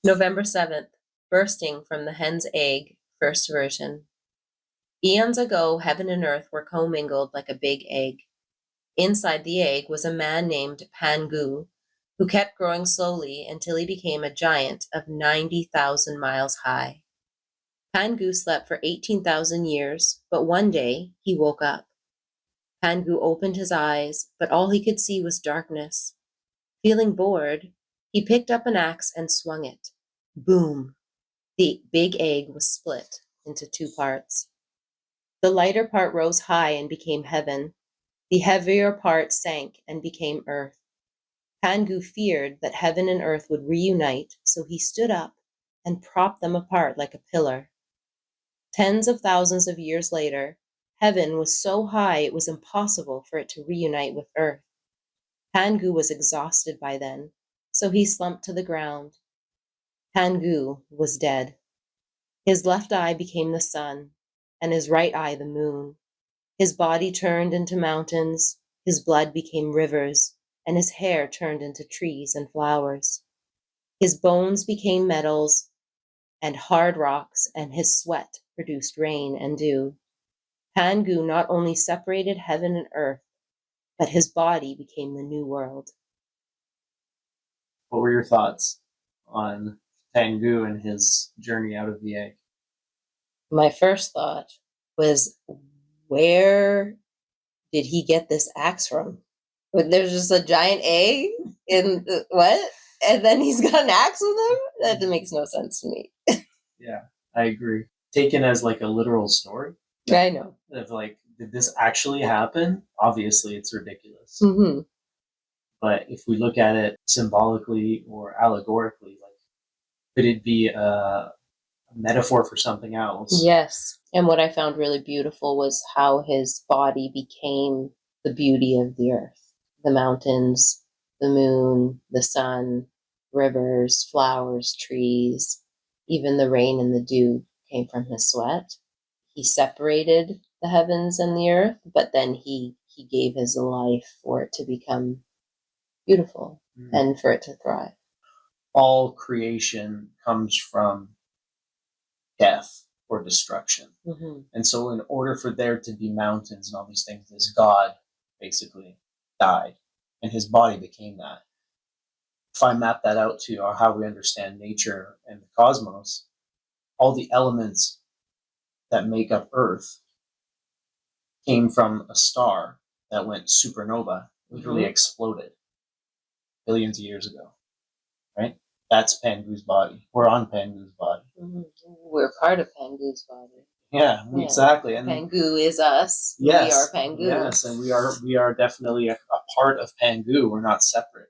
November 7th, bursting from the hen's egg, first version. Eons ago, heaven and earth were commingled like a big egg. Inside the egg was a man named Pangu, who kept growing slowly until he became a giant of 90,000 miles high. Pangu slept for 18,000 years, but one day he woke up. Pangu opened his eyes, but all he could see was darkness. Feeling bored, he picked up an axe and swung it. Boom! The big egg was split into two parts. The lighter part rose high and became heaven. The heavier part sank and became earth. Pangu feared that heaven and earth would reunite, so he stood up and propped them apart like a pillar. Tens of thousands of years later, heaven was so high it was impossible for it to reunite with earth. Pangu was exhausted by then, so he slumped to the ground. Pangu was dead. His left eye became the sun, and his right eye the moon. His body turned into mountains, his blood became rivers, and his hair turned into trees and flowers. His bones became metals and hard rocks, and his sweat produced rain and dew. Pangu not only separated heaven and earth, but his body became the new world. What were your thoughts on Pangu and his journey out of the egg? My first thought was, where did he get this axe from? There's just a giant egg in what? And then he's got an axe with him? That makes no sense to me. Yeah, I agree. Taken as like a literal story. I know. Of like, did this actually happen? Obviously, it's ridiculous. Mm-hmm. But if we look at it symbolically or allegorically, like, could it be a metaphor for something else? Yes. And what I found really beautiful was how his body became the beauty of the earth. The mountains, the moon, the sun, rivers, flowers, trees, even the rain and the dew came from his sweat. He separated the heavens and the earth, but then he gave his life for it to become beautiful and for it to thrive. All creation comes from death or destruction. Mm-hmm. And so in order for there to be mountains and all these things, this God basically died and his body became that. If I map that out to how we understand nature and the cosmos, all the elements that make up Earth came from a star that went supernova, literally exploded billions of years ago, right? That's Pangu's body. We're on Pangu's body. Mm-hmm. We're part of Pangu's body. Yeah, exactly. And Pangu is us. Yes, we are Pangu. Yes, and we are definitely a part of Pangu. We're not separate.